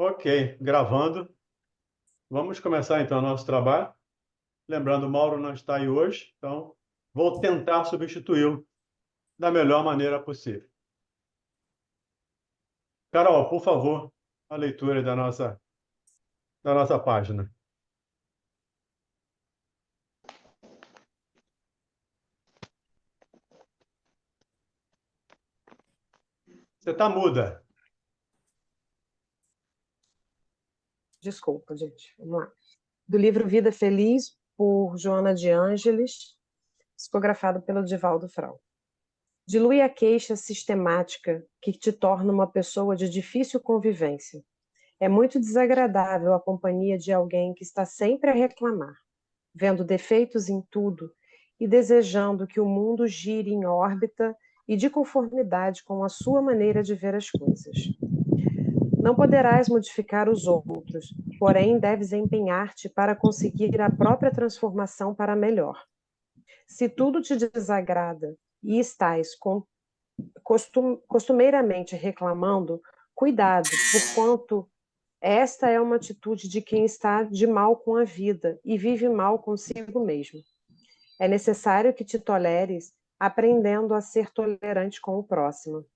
Ok, gravando. Vamos começar então o nosso trabalho. Lembrando, o Mauro não está aí hoje, então vou tentar substituí-lo da melhor maneira possível. Carol, por favor, a leitura da nossa página. Você está muda. Desculpa, gente. Vamos lá. Do livro Vida Feliz, por Joana de Ângeles, psicografado pelo Divaldo Frau. Dilui a queixa sistemática que te torna uma pessoa de difícil convivência. É muito desagradável a companhia de alguém que está sempre a reclamar, vendo defeitos em tudo e desejando que o mundo gire em órbita e de conformidade com a sua maneira de ver as coisas. Não poderás modificar os outros, porém deves empenhar-te para conseguir a própria transformação para melhor. Se tudo te desagrada e estás costumeiramente reclamando, cuidado, porquanto esta é uma atitude de quem está de mal com a vida e vive mal consigo mesmo. É necessário que te toleres, aprendendo a ser tolerante com o próximo.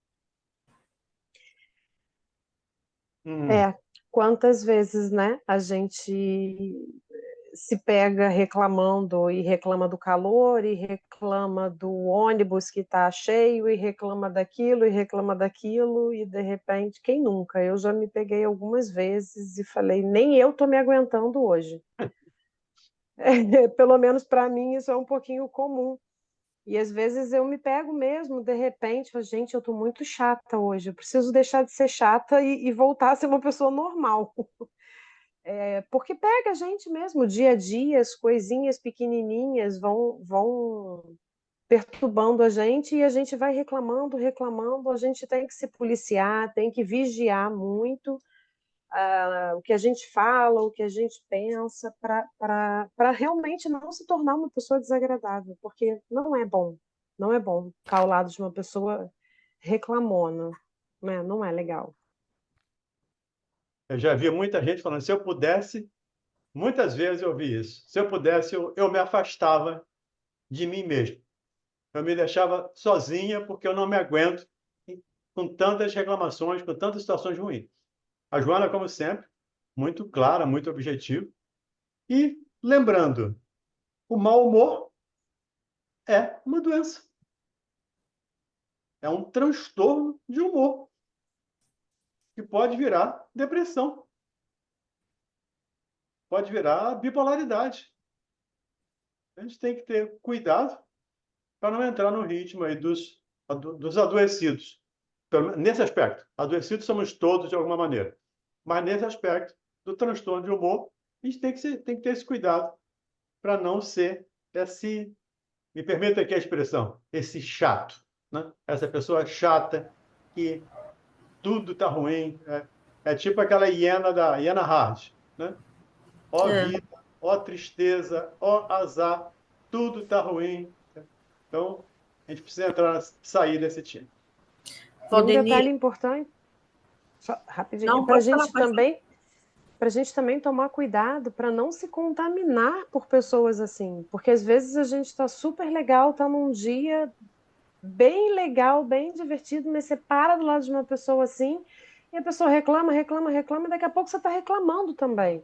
Quantas vezes, né, a gente se pega reclamando e reclama do calor e reclama do ônibus que está cheio e reclama daquilo e de repente, quem nunca? Eu já me peguei algumas vezes e falei, nem eu estou me aguentando hoje. Pelo menos para mim isso é um pouquinho comum. E às vezes eu me pego mesmo, de repente, gente, eu estou muito chata hoje, eu preciso deixar de ser chata e voltar a ser uma pessoa normal. Porque pega a gente mesmo, dia a dia, as coisinhas pequenininhas vão perturbando a gente e a gente vai reclamando, a gente tem que se policiar, tem que vigiar muito o que a gente fala, o que a gente pensa, para realmente não se tornar uma pessoa desagradável, porque não é bom ficar ao lado de uma pessoa reclamona, né? Não é legal. Eu já vi muita gente falando, se eu pudesse, muitas vezes eu ouvi isso. Se eu pudesse, eu me afastava de mim mesmo. Eu me deixava sozinha porque eu não me aguento com tantas reclamações, com tantas situações ruins. A Joana, como sempre, muito clara, muito objetiva. E lembrando, o mau humor é uma doença. É um transtorno de humor que pode virar depressão, pode virar bipolaridade. A gente tem que ter cuidado para não entrar no ritmo aí dos adoecidos. Nesse aspecto, adoecidos somos todos de alguma maneira. Mas nesse aspecto do transtorno de humor, a gente tem que ter esse cuidado para não ser me permita aqui a expressão, esse chato, né? Essa pessoa chata que tudo está ruim. É tipo aquela hiena Hard, né? Ó vida, ó tristeza, ó azar, tudo está ruim. Então, a gente precisa sair desse time. E um Valdemir, detalhe importante, só rapidinho, não, pode falar, pode falar. para a gente também tomar cuidado para não se contaminar por pessoas assim, porque às vezes a gente está super legal, está num dia bem legal, bem divertido, mas você para do lado de uma pessoa assim e a pessoa reclama, e daqui a pouco você está reclamando também,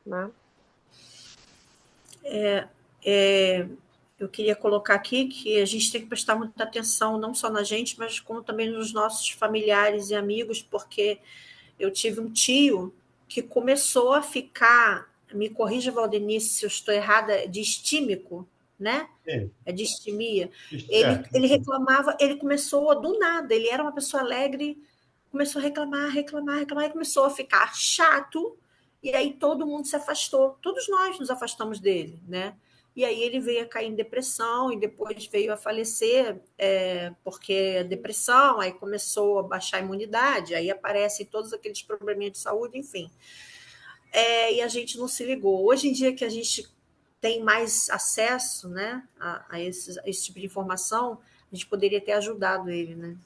né? Eu queria colocar aqui que a gente tem que prestar muita atenção, não só na gente, mas como também nos nossos familiares e amigos, porque eu tive um tio que começou a ficar, me corrija, Valdenice, se eu estou errada, distímico, né? Sim. É distimia. É. Ele reclamava, ele começou do nada, ele era uma pessoa alegre, começou a reclamar, e começou a ficar chato, e aí todo mundo se afastou, todos nós nos afastamos dele, né? E aí ele veio a cair em depressão e depois veio a falecer porque a depressão, aí começou a baixar a imunidade, aí aparecem todos aqueles probleminhas de saúde, enfim. E a gente não se ligou. Hoje em dia que a gente tem mais acesso, né, a esse tipo de informação, a gente poderia ter ajudado ele, né?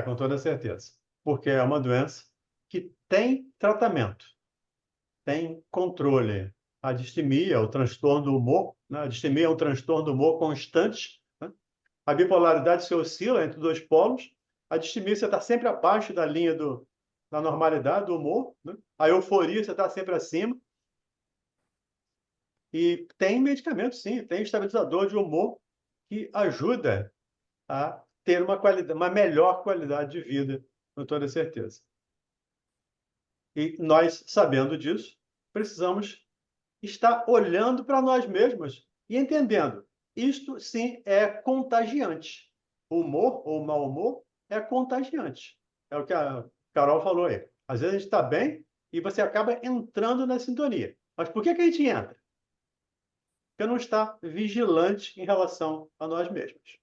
Com toda certeza. Porque é uma doença que tem tratamento, tem controle. A distimia, o transtorno do humor, né? A distimia é um transtorno do humor constante, né? A bipolaridade se oscila entre dois polos. A distimia, você está sempre abaixo da linha da normalidade do humor, né? A euforia, você está sempre acima. E tem medicamento, sim, tem estabilizador de humor que ajuda a ter uma melhor qualidade de vida, com toda certeza. E nós, sabendo disso, precisamos estar olhando para nós mesmos e entendendo. Isto, sim, é contagiante. O humor ou o mau humor é contagiante. É o que a Carol falou aí. Às vezes a gente está bem e você acaba entrando na sintonia. Mas por que a gente entra? Porque não está vigilante em relação a nós mesmos.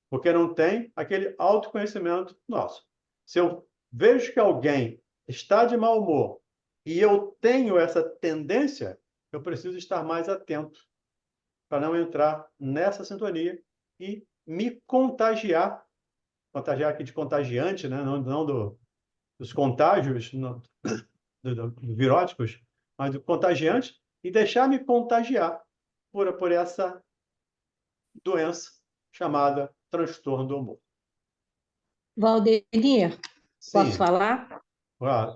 Porque não tem aquele autoconhecimento nosso. Se eu vejo que alguém está de mau humor e eu tenho essa tendência, eu preciso estar mais atento para não entrar nessa sintonia e me contagiar, contagiar aqui de contagiante, né? Não dos contágios viróticos, mas do contagiante, e deixar me contagiar por essa doença chamada transtorno do humor. Valdemir, posso Sim, falar? claro.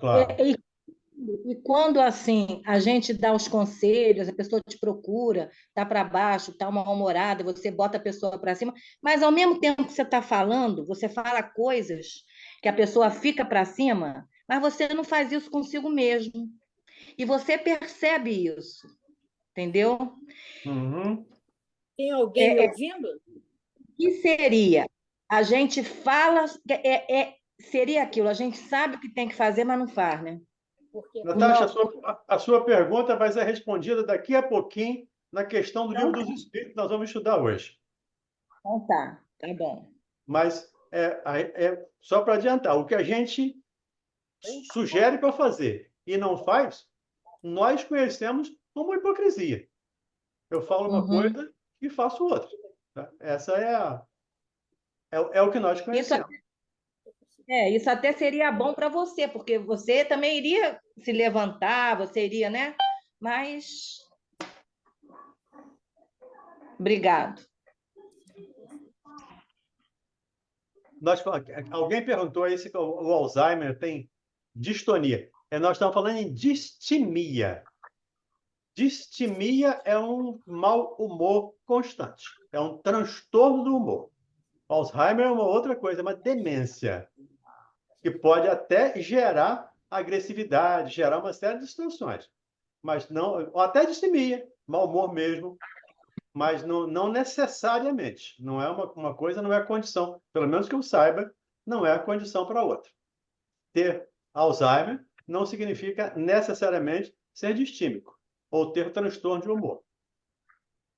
E quando assim a gente dá os conselhos, a pessoa te procura, tá para baixo, tá mal-humorada, você bota a pessoa para cima, mas ao mesmo tempo que você está falando, você fala coisas que a pessoa fica para cima, mas você não faz isso consigo mesmo. E você percebe isso, entendeu? Uhum. Tem alguém me O ouvindo? que seria? A gente fala, seria aquilo, a gente sabe o que tem que fazer, mas não faz, né? Porque Natasha, a sua pergunta vai ser respondida daqui a pouquinho na questão do Livro dos Espíritos que nós vamos estudar hoje. Então tá bom. Mas só para adiantar, o que a gente sugere para fazer e não faz, nós conhecemos como hipocrisia. Eu falo uma Uhum. coisa e faço outra. Tá? Essa é o que nós Isso, conhecemos. isso até seria bom para você, porque você também iria se levantar, você iria, né? Mas. Obrigado. Alguém perguntou aí se o Alzheimer tem distonia. Nós estamos falando em distimia. Distimia é um mau humor constante. É um transtorno do humor. Alzheimer é uma outra coisa, é uma demência, que pode até gerar agressividade, gerar uma série de situações. Mas não, ou até distimia, mau humor mesmo, mas não necessariamente. Não é uma coisa, não é condição. Pelo menos que eu saiba, não é a condição para outra. Ter Alzheimer não significa necessariamente ser distímico ou ter transtorno de humor.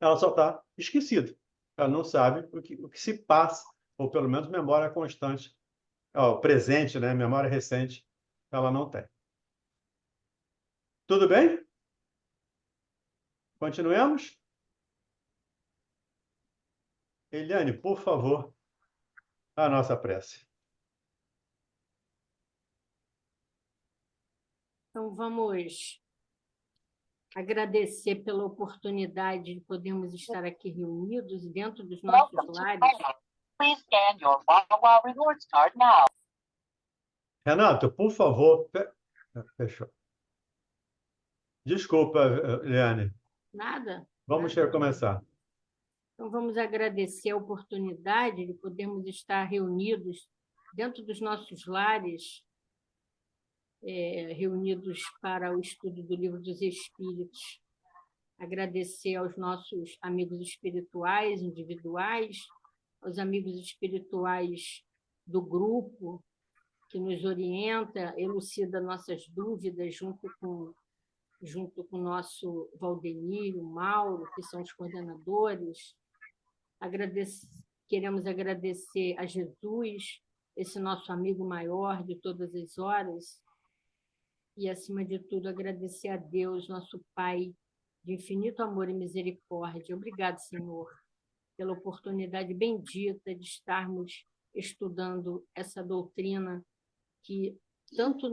Ela só está esquecida. Ela não sabe o que se passa, ou pelo menos memória constante, presente, né? Memória recente, ela não tem. Tudo bem? Continuemos? Eliane, por favor, a nossa prece. Então, vamos agradecer pela oportunidade de podermos estar aqui reunidos dentro dos nossos lares. Please scan your Wawa rewards card now. Renato, por favor. Fechou. Desculpa, Eliane. Nada? Vamos Nada. recomeçar. Então, vamos agradecer a oportunidade de podermos estar reunidos dentro dos nossos lares, reunidos para o estudo do Livro dos Espíritos. Agradecer aos nossos amigos espirituais, individuais, aos amigos espirituais do grupo, que nos orienta, elucida nossas dúvidas junto com o nosso Valdemir, o Mauro, que são os coordenadores. Queremos agradecer a Jesus, esse nosso amigo maior de todas as horas, e, acima de tudo, agradecer a Deus, nosso Pai, de infinito amor e misericórdia. Obrigado, Senhor, pela oportunidade bendita de estarmos estudando essa doutrina que tanto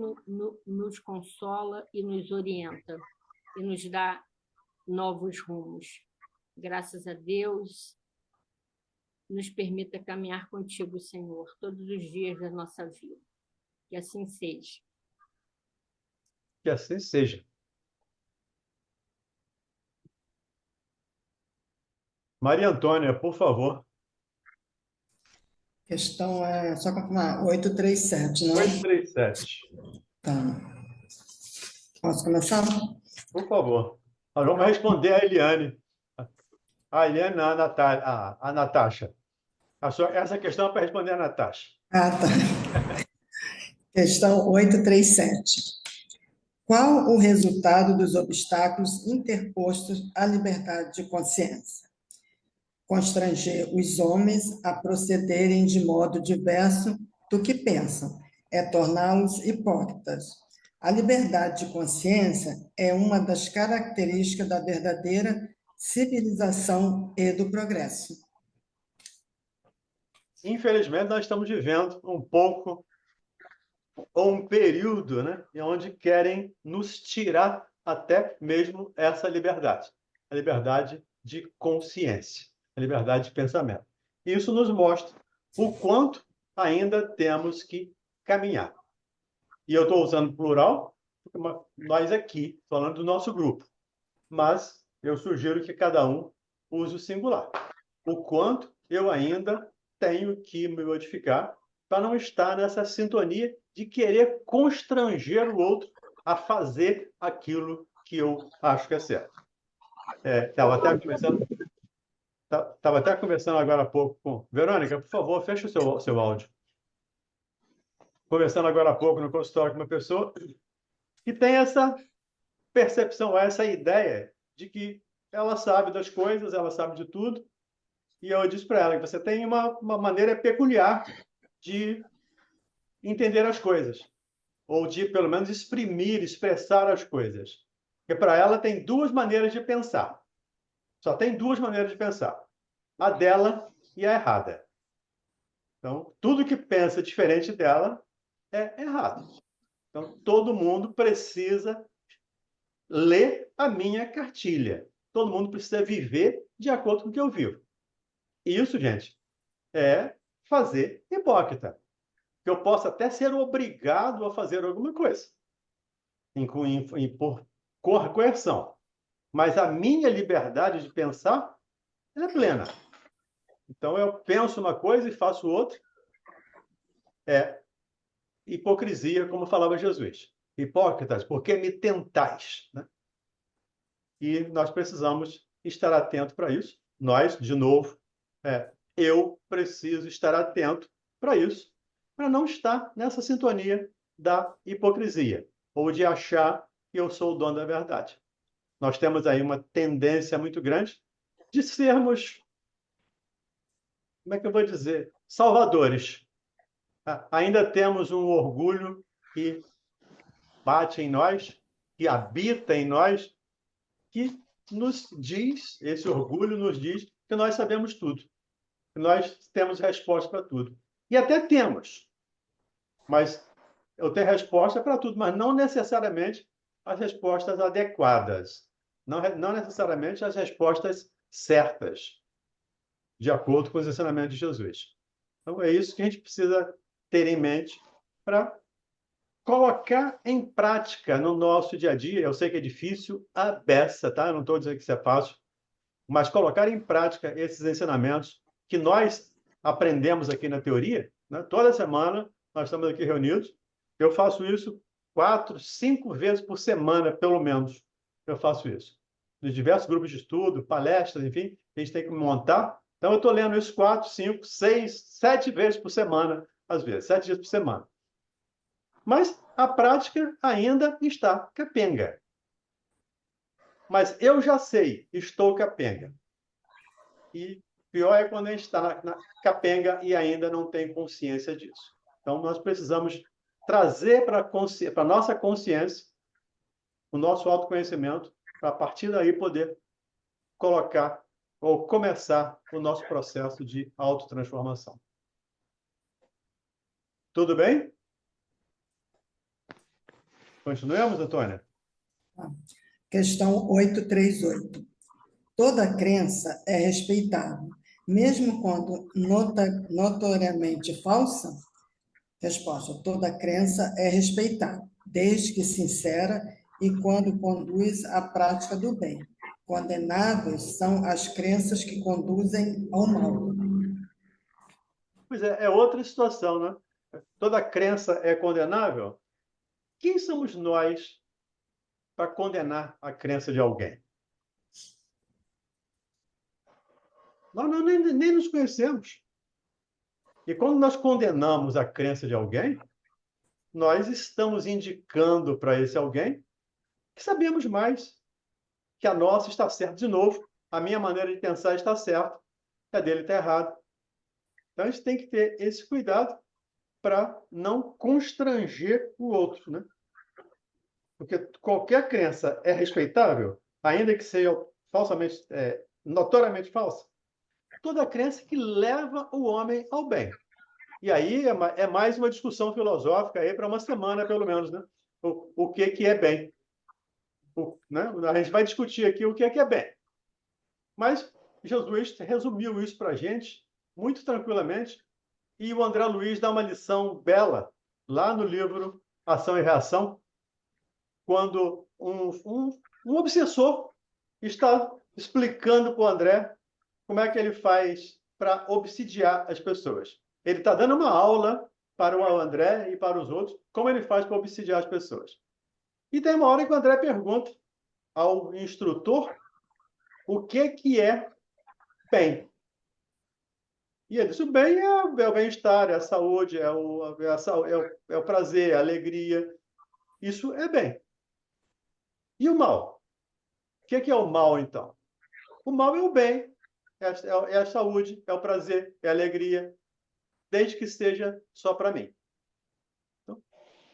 nos consola e nos orienta, e nos dá novos rumos. Graças a Deus, nos permita caminhar contigo, Senhor, todos os dias da nossa vida. Que assim seja. Que assim seja. Maria Antônia, por favor. Questão é, só confirmar, 837, não? 837. Tá. Posso começar? Por favor. Nós vamos responder a Eliane. A Eliane, não, a Natália, a Natasha. Essa questão é para responder a Natasha. Ah, tá. Questão 837. Qual o resultado dos obstáculos interpostos à liberdade de consciência? Constranger os homens a procederem de modo diverso do que pensam, é torná-los hipócritas. A liberdade de consciência é uma das características da verdadeira civilização e do progresso. Infelizmente, nós estamos vivendo um pouco, ou um período, né, onde querem nos tirar até mesmo essa liberdade. A liberdade de consciência, a liberdade de pensamento. Isso nos mostra o quanto ainda temos que caminhar. E eu estou usando plural, porque nós aqui, falando do nosso grupo. Mas eu sugiro que cada um use o singular. O quanto eu ainda tenho que me modificar para não estar nessa sintonia de querer constranger o outro a fazer aquilo que eu acho que é certo. Estava até conversando agora há pouco com... Verônica, por favor, feche o seu áudio. Conversando agora há pouco no consultório com uma pessoa que tem essa percepção, essa ideia de que ela sabe das coisas, ela sabe de tudo, e eu disse para ela que você tem uma maneira peculiar de entender as coisas, ou de, pelo menos, expressar as coisas. Porque para ela tem duas maneiras de pensar. Só tem duas maneiras de pensar. A dela e a errada. Então, tudo que pensa diferente dela é errado. Então, todo mundo precisa ler a minha cartilha. Todo mundo precisa viver de acordo com o que eu vivo. Isso, gente, é fazer hipócrita. Que eu possa até ser obrigado a fazer alguma coisa, por coerção. Mas a minha liberdade de pensar é plena. Então, eu penso uma coisa e faço outra. É hipocrisia, como falava Jesus. Hipócritas, porque me tentais, né? E nós precisamos estar atento para isso. Nós, de novo, eu preciso estar atento para isso, para não estar nessa sintonia da hipocrisia, ou de achar que eu sou o dono da verdade. Nós temos aí uma tendência muito grande de sermos, como é que eu vou dizer, salvadores. Ainda temos um orgulho que bate em nós, que habita em nós, que nos diz, esse orgulho nos diz que nós sabemos tudo, que nós temos resposta para tudo. E até temos, mas eu tenho resposta para tudo, mas não necessariamente as respostas adequadas, não necessariamente as respostas certas, de acordo com os ensinamentos de Jesus. Então, é isso que a gente precisa ter em mente para colocar em prática no nosso dia a dia. Eu sei que é difícil, a beça, tá? Eu não estou dizendo que isso é fácil, mas colocar em prática esses ensinamentos que nós aprendemos aqui na teoria, né? Toda semana nós estamos aqui reunidos. Eu faço isso 4, 5 vezes por semana, pelo menos. Eu faço isso. Nos diversos grupos de estudo, palestras, enfim, a gente tem que montar. Então, eu estou lendo isso 4, 5, 6, 7 vezes por semana, às vezes, 7 dias por semana. Mas a prática ainda está capenga. Mas eu já sei, estou capenga. E pior é quando a gente está na capenga e ainda não tem consciência disso. Então, nós precisamos trazer para a nossa consciência o nosso autoconhecimento, para a partir daí poder colocar ou começar o nosso processo de autotransformação. Tudo bem? Continuemos, Antônia? Questão 838. Toda crença é respeitável, mesmo quando notoriamente falsa? Resposta: toda crença é respeitável, desde que sincera e quando conduz à prática do bem. Condenáveis são as crenças que conduzem ao mal. Pois é outra situação, né? Toda crença é condenável? Quem somos nós para condenar a crença de alguém? Nós nem nos conhecemos. E quando nós condenamos a crença de alguém, nós estamos indicando para esse alguém que sabemos mais, que a nossa está certa. De novo, a minha maneira de pensar está certa, a dele está errada. Então, a gente tem que ter esse cuidado para não constranger o outro, né? Porque qualquer crença é respeitável, ainda que seja falsamente, notoriamente falsa. Toda crença que leva o homem ao bem. E aí é mais uma discussão filosófica aí para uma semana, pelo menos, né? O que é bem. Né? A gente vai discutir aqui o que é bem. Mas Jesus resumiu isso para a gente muito tranquilamente, e o André Luiz dá uma lição bela lá no livro Ação e Reação, quando um obsessor está explicando para o André como é que ele faz para obsidiar as pessoas. Ele está dando uma aula para o André e para os outros como ele faz para obsidiar as pessoas. E tem uma hora que o André pergunta ao instrutor o que é bem. E ele diz: o bem é o bem-estar, é a saúde, é o prazer, é a alegria. Isso é bem. E o mal? O que é o mal, então? O mal é o bem, é a saúde, é o prazer, é a alegria, desde que seja só para mim. Então,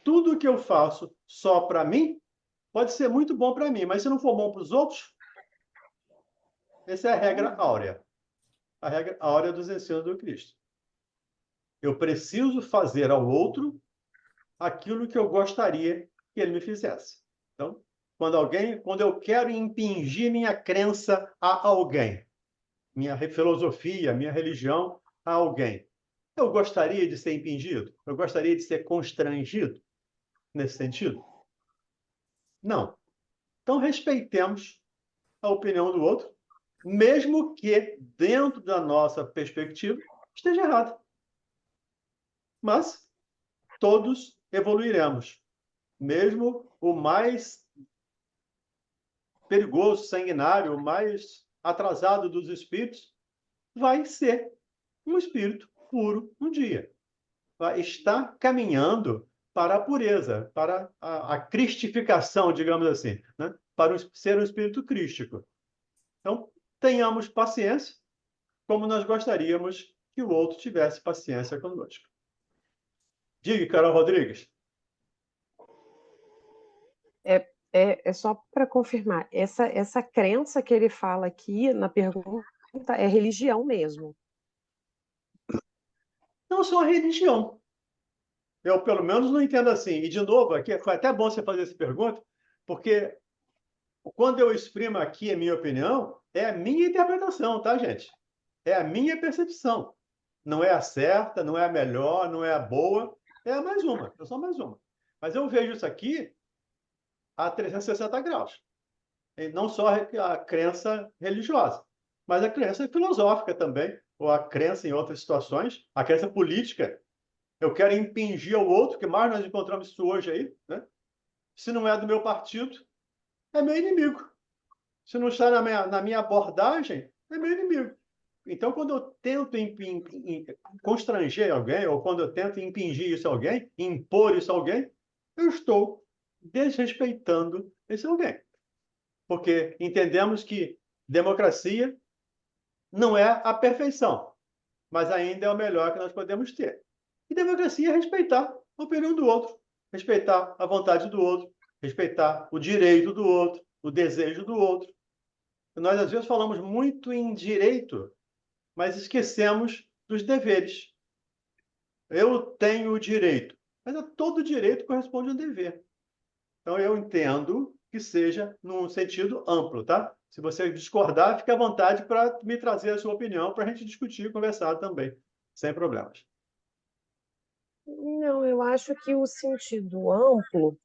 tudo que eu faço só para mim pode ser muito bom para mim, mas se não for bom para os outros, essa é a regra áurea. A regra áurea dos ensinos do Cristo. Eu preciso fazer ao outro aquilo que eu gostaria que ele me fizesse. Então, quando eu quero impingir minha crença a alguém, minha filosofia, minha religião a alguém, eu gostaria de ser impingido? Eu gostaria de ser constrangido nesse sentido? Não. Então, respeitemos a opinião do outro, mesmo que, dentro da nossa perspectiva, esteja errado. Mas todos evoluiremos. Mesmo o mais perigoso, sanguinário, o mais atrasado dos espíritos, vai ser um espírito puro um dia. Vai estar caminhando para a pureza, para a cristificação, digamos assim, né? Para ser um espírito crístico. Então, tenhamos paciência, como nós gostaríamos que o outro tivesse paciência conosco. Diga, Carol Rodrigues. É só para confirmar, essa crença que ele fala aqui na pergunta é religião mesmo. Não só a religião. Eu, pelo menos, não entendo assim. E, de novo, aqui foi até bom você fazer essa pergunta, porque quando eu exprimo aqui a minha opinião, é a minha interpretação, tá, gente? É a minha percepção. Não é a certa, não é a melhor, não é a boa, é a mais uma. É só mais uma. Mas eu vejo isso aqui a 360 graus. E não só a crença religiosa, mas a crença filosófica também, ou a crença em outras situações, a crença política. Eu quero impingir ao outro, que mais nós encontramos isso hoje aí, né? Se não é do meu partido, é meu inimigo. Se não está na minha abordagem, é meu inimigo. Então, quando eu tento constranger alguém, ou quando eu tento impingir isso a alguém, impor isso a alguém, eu estou desrespeitando esse alguém. Porque entendemos que democracia não é a perfeição, mas ainda é o melhor que nós podemos ter. E democracia é respeitar a opinião do outro, respeitar a vontade do outro, respeitar o direito do outro, o desejo do outro. Nós, às vezes, falamos muito em direito, mas esquecemos dos deveres. Eu tenho o direito, mas a todo direito corresponde a um dever. Então, eu entendo que seja num sentido amplo, tá? Se você discordar, fique à vontade para me trazer a sua opinião para a gente discutir e conversar também, sem problemas. Não, eu acho que o sentido amplo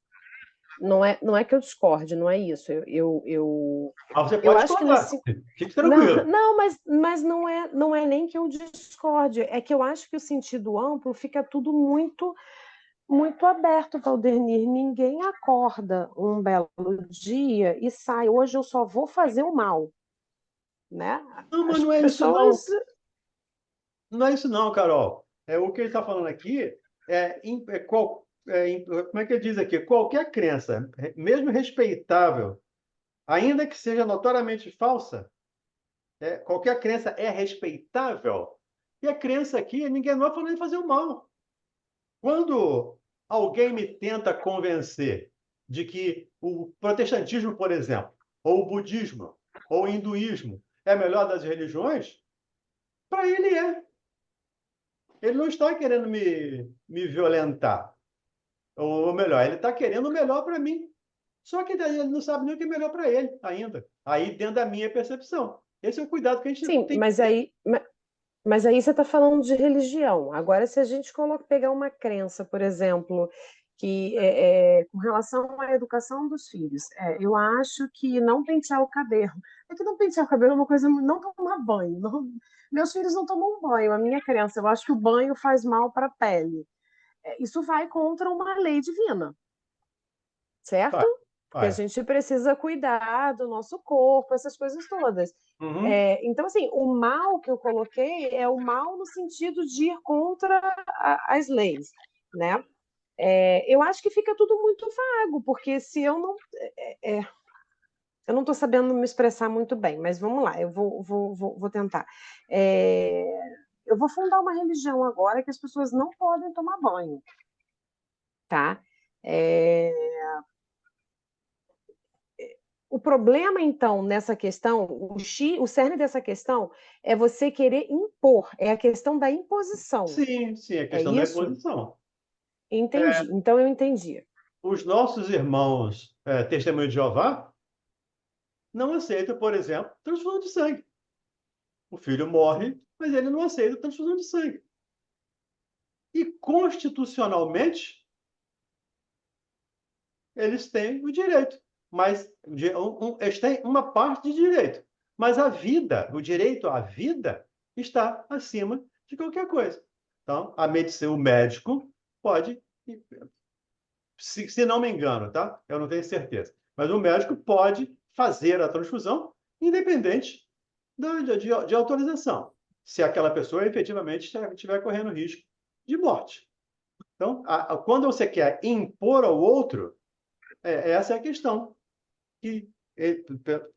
não é que eu discorde, não é isso. Mas você Eu pode acho que discordar. Fique não, tranquilo. não, mas não é nem que eu discorde, é que eu acho que o sentido amplo fica tudo muito aberto, Valdernir. Ninguém acorda um belo dia e sai, hoje eu só vou fazer o mal, né? Não, mas As não é isso, pessoas. não. Não é isso, não, Carol. O que ele está falando aqui como é que ele diz aqui? Qualquer crença, mesmo respeitável, ainda que seja notoriamente falsa, qualquer crença é respeitável. E a crença aqui, ninguém não está falando de fazer o mal. Quando alguém me tenta convencer de que o protestantismo, por exemplo, ou o budismo, ou o hinduísmo é a melhor das religiões, para ele é. Ele não está querendo me violentar. Ou melhor, ele está querendo o melhor para mim. Só que ele não sabe nem o que é melhor para ele ainda. Aí, dentro da minha percepção. Esse é o cuidado que a gente Sim, tem que mas ter. aí você está falando de religião. Agora, se a gente pegar uma crença, por exemplo, que com relação à educação dos filhos, eu acho que não pentear o cabelo. É que não pentear o cabelo é uma coisa, não tomar banho. Meus filhos não tomam banho. A minha crença, eu acho que o banho faz mal para a pele. Isso vai contra uma lei divina, certo? Vai, Porque a vai. gente precisa cuidar do nosso corpo, essas coisas todas. Uhum. Então, assim, o mal que eu coloquei é o mal no sentido de ir contra as leis, né? Eu acho que fica tudo muito vago, porque se eu não estou sabendo me expressar muito bem, mas vamos lá, eu vou tentar. É, eu vou fundar uma religião agora que as pessoas não podem tomar banho, tá? É, O problema, então, nessa questão, o cerne dessa questão é você querer impor, é a questão da imposição. Sim, sim, é É questão da isso? imposição. Entendi. Então eu entendi. Os nossos irmãos Testemunho de Jeová não aceitam, por exemplo, transfusão de sangue. O filho morre, mas ele não aceita transfusão de sangue. E constitucionalmente, eles têm o direito, mas eles têm uma parte de direito. Mas a vida, o direito à vida, está acima de qualquer coisa. Então, a medicina, o médico pode, se não me engano, tá? Eu não tenho certeza, mas o médico pode fazer a transfusão independente de autorização, se aquela pessoa efetivamente estiver correndo risco de morte. Então, quando você quer impor ao outro, essa é a questão que,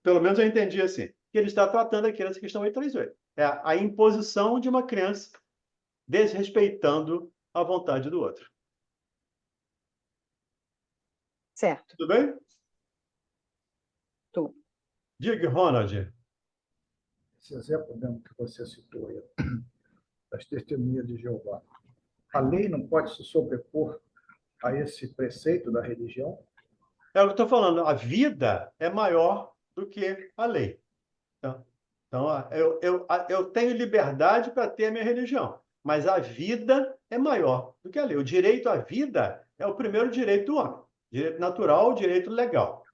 pelo menos eu entendi assim, que ele está tratando aqui nessa questão 838. É a imposição de uma criança desrespeitando a vontade do outro. Certo. Tudo bem? Tudo. Diga, Ronald. Esse exemplo mesmo que você citou aí, das testemunhas de Jeová. A lei não pode se sobrepor a esse preceito da religião? É o que eu estou falando. A vida é maior do que a lei. Então, eu tenho liberdade para ter a minha religião, mas a vida é maior do que a lei. O direito à vida é o primeiro direito do homem. Direito natural, direito legal.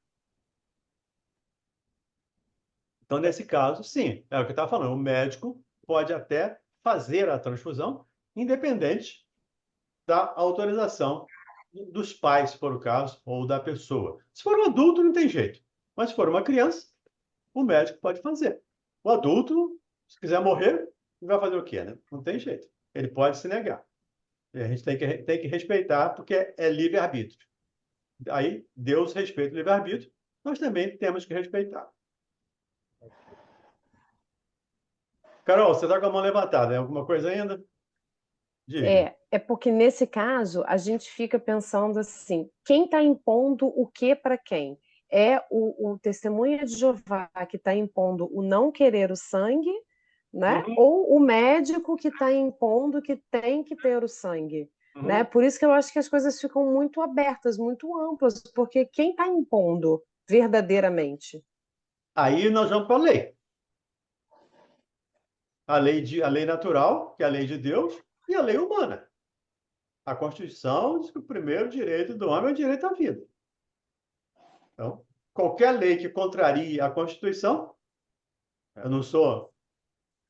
Então, nesse caso, sim, é o que eu estava falando. O médico pode até fazer a transfusão, independente da autorização dos pais, se for o caso, ou da pessoa. Se for um adulto, não tem jeito. Mas se for uma criança, o médico pode fazer. O adulto, se quiser morrer, vai fazer o quê, né? Não tem jeito. Ele pode se negar. E a gente tem que respeitar, porque é livre-arbítrio. Aí, Deus respeita o livre-arbítrio, nós também temos que respeitar. Carol, você está com a mão levantada. Tem alguma coisa ainda? Diga. É porque nesse caso a gente fica pensando assim, quem está impondo o que para quem? É o testemunha de Jeová que está impondo o não querer o sangue, né? Uhum. Ou o médico que está impondo que tem que ter o sangue? né? Por isso que eu acho que as coisas ficam muito abertas, muito amplas, porque quem está impondo verdadeiramente? Aí nós vamos para a lei. A lei natural, que é a lei de Deus, e a lei humana. A Constituição diz que o primeiro direito do homem é o direito à vida. Então, qualquer lei que contrarie a Constituição, eu não sou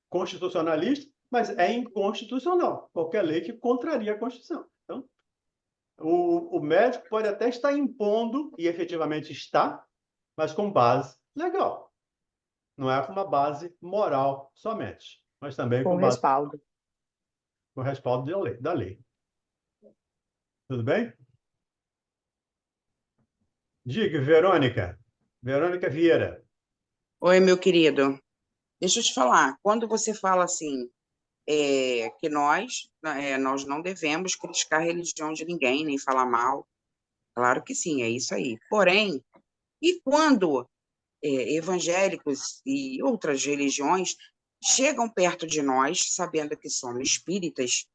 constitucionalista, mas é inconstitucional. Qualquer lei que contraria a Constituição. Então, o médico pode até estar impondo, e efetivamente está, mas com base legal. Não é com uma base moral somente, mas também Com com base respaldo. com respaldo da lei. Tudo bem? Diga, Verônica. Verônica Vieira. Oi, meu querido. Deixa eu te falar, quando você fala assim, que nós não devemos criticar a religião de ninguém, nem falar mal, claro que sim, é isso aí. Porém, e quando evangélicos e outras religiões chegam perto de nós, sabendo que somos espíritas,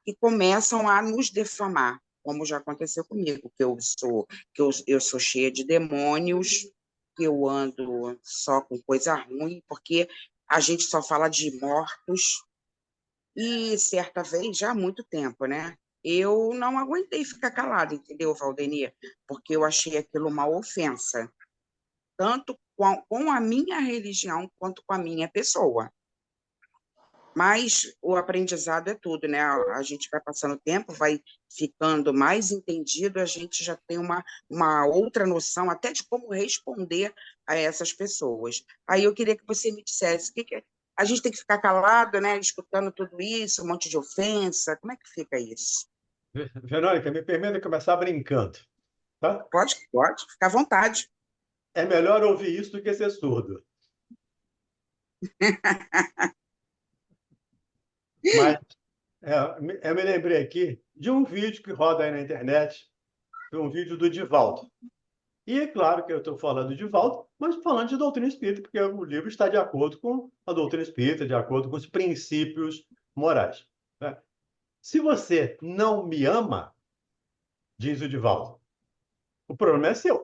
e começam a nos defamar, como já aconteceu comigo, eu sou cheia de demônios, que eu ando só com coisa ruim, porque a gente só fala de mortos. E certa vez, já há muito tempo, né? Eu não aguentei ficar calada, entendeu, Valdemir? Porque eu achei aquilo uma ofensa, tanto com a minha religião quanto com a minha pessoa. Mas o aprendizado é tudo, né? A gente vai passando o tempo, vai ficando mais entendido, a gente já tem uma outra noção até de como responder a essas pessoas. Aí eu queria que você me dissesse, a gente tem que ficar calado, né? Escutando tudo isso, um monte de ofensa, como é que fica isso? Verônica, me permita começar brincando, tá? Pode, fica à vontade. É melhor ouvir isso do que ser surdo. Mas eu me lembrei aqui de um vídeo que roda aí na internet, um vídeo do Divaldo. E é claro que eu estou falando de Divaldo, mas falando de doutrina espírita, porque o livro está de acordo com a doutrina espírita, de acordo com os princípios morais, né? Se você não me ama, diz o Divaldo, o problema é seu.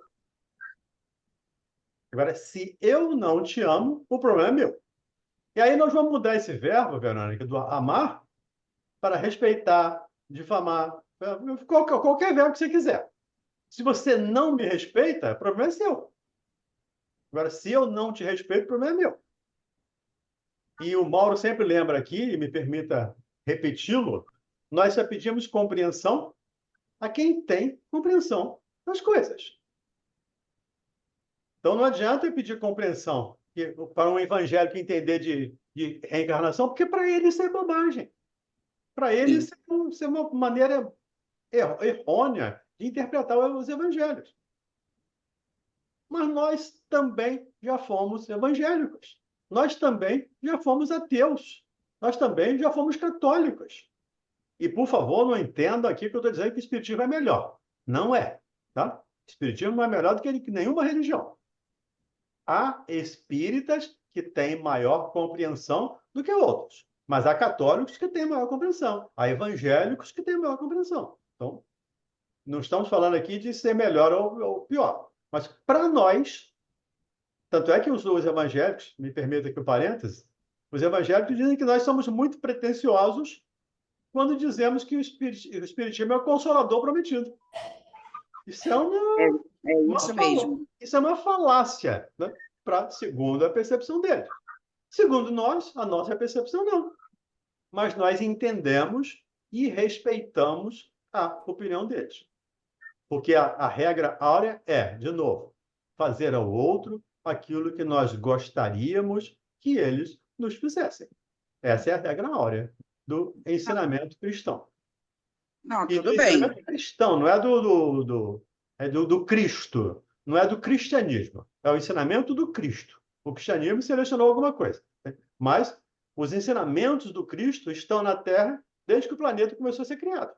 Agora, se eu não te amo, o problema é meu. E aí nós vamos mudar esse verbo, Verônica, do amar, para respeitar, difamar, qualquer verbo que você quiser. Se você não me respeita, o problema é seu. Agora, se eu não te respeito, o problema é meu. E o Mauro sempre lembra aqui, e me permita repeti-lo, nós só pedimos compreensão a quem tem compreensão das coisas. Então, não adianta eu pedir compreensão para um evangélico entender de reencarnação, porque para ele isso é bobagem. Para ele isso é uma maneira errônea de interpretar os evangelhos. Mas nós também já fomos evangélicos. Nós também já fomos ateus. Nós também já fomos católicos. E, por favor, não entenda aqui que eu estou dizendo que o espiritismo é melhor. Não é. Tá? O espiritismo não é melhor do que nenhuma religião. Há espíritas que têm maior compreensão do que outros. Mas há católicos que têm maior compreensão. Há evangélicos que têm maior compreensão. Então, não estamos falando aqui de ser melhor ou pior. Mas, para nós, tanto é que os evangélicos, me permita aqui o parêntese, os evangélicos dizem que nós somos muito pretensiosos quando dizemos que o espiritismo é o consolador prometido. Isso é isso mesmo. Isso é uma falácia, né? Segundo a percepção dele. Segundo nós, a nossa percepção não. Mas nós entendemos e respeitamos a opinião deles. Porque a regra áurea é, de novo, fazer ao outro aquilo que nós gostaríamos que eles nos fizessem. Essa é a regra áurea do ensinamento cristão. Não, E tudo do bem. ensinamento cristão, não é do Cristo, não é do cristianismo. É o ensinamento do Cristo. O cristianismo selecionou alguma coisa. Mas os ensinamentos do Cristo estão na Terra desde que o planeta começou a ser criado.